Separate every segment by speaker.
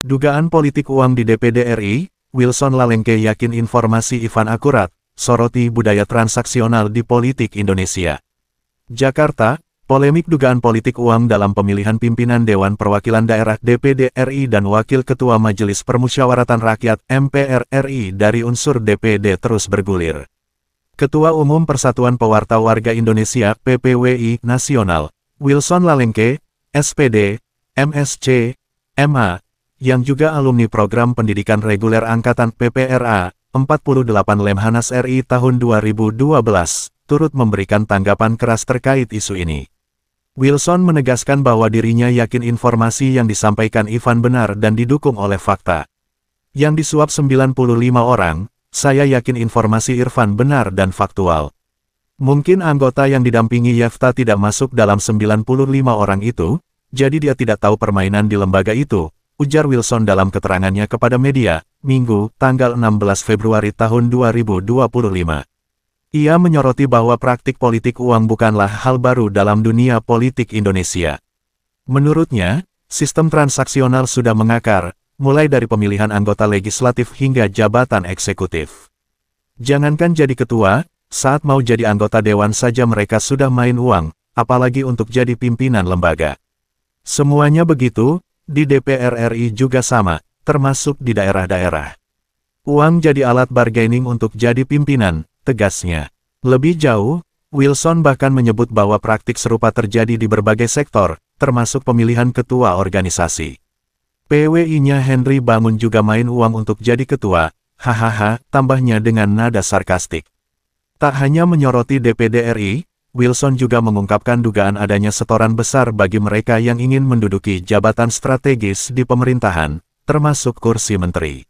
Speaker 1: Dugaan politik uang di DPD RI, Wilson Lalengke yakin informasi Ivan akurat, soroti budaya transaksional di politik Indonesia. Jakarta, polemik dugaan politik uang dalam pemilihan pimpinan Dewan Perwakilan Daerah DPD RI dan Wakil Ketua Majelis Permusyawaratan Rakyat MPR RI dari unsur DPD terus bergulir. Ketua Umum Persatuan Pewarta Warga Indonesia PPWI Nasional, Wilson Lalengke, SPD, MSc, MA, yang juga alumni program pendidikan reguler Angkatan PPRA, 48 Lemhanas RI tahun 2012, turut memberikan tanggapan keras terkait isu ini. Wilson menegaskan bahwa dirinya yakin informasi yang disampaikan Ivan benar dan didukung oleh fakta. Yang disuap 95 orang, saya yakin informasi Irfan benar dan faktual. Mungkin anggota yang didampingi Yefta tidak masuk dalam 95 orang itu, jadi dia tidak tahu permainan di lembaga itu, ujar Wilson dalam keterangannya kepada media, Minggu, tanggal 16 Februari tahun 2025. Ia menyoroti bahwa praktik politik uang bukanlah hal baru dalam dunia politik Indonesia. Menurutnya, sistem transaksional sudah mengakar, mulai dari pemilihan anggota legislatif hingga jabatan eksekutif. Jangankan jadi ketua, saat mau jadi anggota dewan saja mereka sudah main uang, apalagi untuk jadi pimpinan lembaga. Semuanya begitu, di DPR RI juga sama, termasuk di daerah-daerah. Uang jadi alat bargaining untuk jadi pimpinan, tegasnya. Lebih jauh, Wilson bahkan menyebut bahwa praktik serupa terjadi di berbagai sektor, termasuk pemilihan ketua organisasi. PWI-nya Henry Bangun juga main uang untuk jadi ketua, hahaha, tambahnya dengan nada sarkastik. Tak hanya menyoroti DPD RI, Wilson juga mengungkapkan dugaan adanya setoran besar bagi mereka yang ingin menduduki jabatan strategis di pemerintahan, termasuk kursi menteri.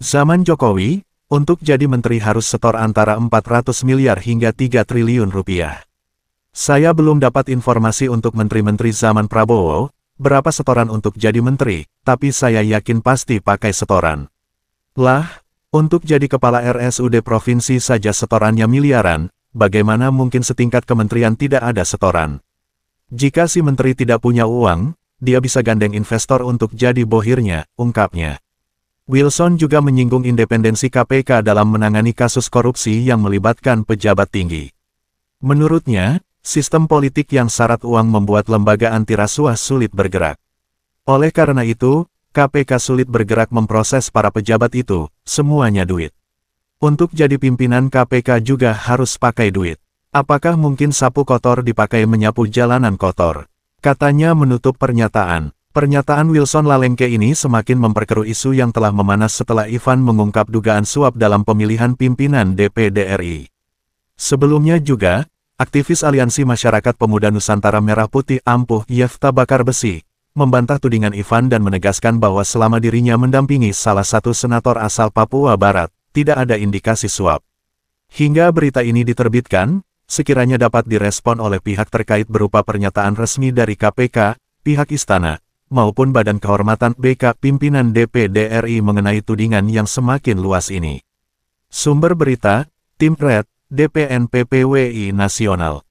Speaker 1: Zaman Jokowi, untuk jadi menteri harus setor antara 400 miliar hingga 3 triliun rupiah. Saya belum dapat informasi untuk menteri-menteri zaman Prabowo, berapa setoran untuk jadi menteri, tapi saya yakin pasti pakai setoran. Lah, untuk jadi kepala RSUD provinsi saja setorannya miliaran, bagaimana mungkin setingkat kementerian tidak ada setoran? Jika si menteri tidak punya uang, dia bisa gandeng investor untuk jadi bohirnya, ungkapnya. Wilson juga menyinggung independensi KPK dalam menangani kasus korupsi yang melibatkan pejabat tinggi. Menurutnya, sistem politik yang syarat uang membuat lembaga anti rasuah sulit bergerak. Oleh karena itu, KPK sulit bergerak memproses para pejabat itu, semuanya duit. Untuk jadi pimpinan KPK juga harus pakai duit. Apakah mungkin sapu kotor dipakai menyapu jalanan kotor? Katanya menutup pernyataan. Pernyataan Wilson Lalengke ini semakin memperkeruh isu yang telah memanas setelah Ivan mengungkap dugaan suap dalam pemilihan pimpinan DPD RI. Sebelumnya juga, aktivis Aliansi Masyarakat Pemuda Nusantara Merah Putih Ampuh Yefta Bakar Besi, membantah tudingan Ivan dan menegaskan bahwa selama dirinya mendampingi salah satu senator asal Papua Barat, tidak ada indikasi suap. Hingga berita ini diterbitkan, sekiranya dapat direspon oleh pihak terkait berupa pernyataan resmi dari KPK, pihak istana, maupun Badan Kehormatan BK pimpinan DPD RI mengenai tudingan yang semakin luas ini. Sumber berita, Tim Red, DPN PPWI Nasional.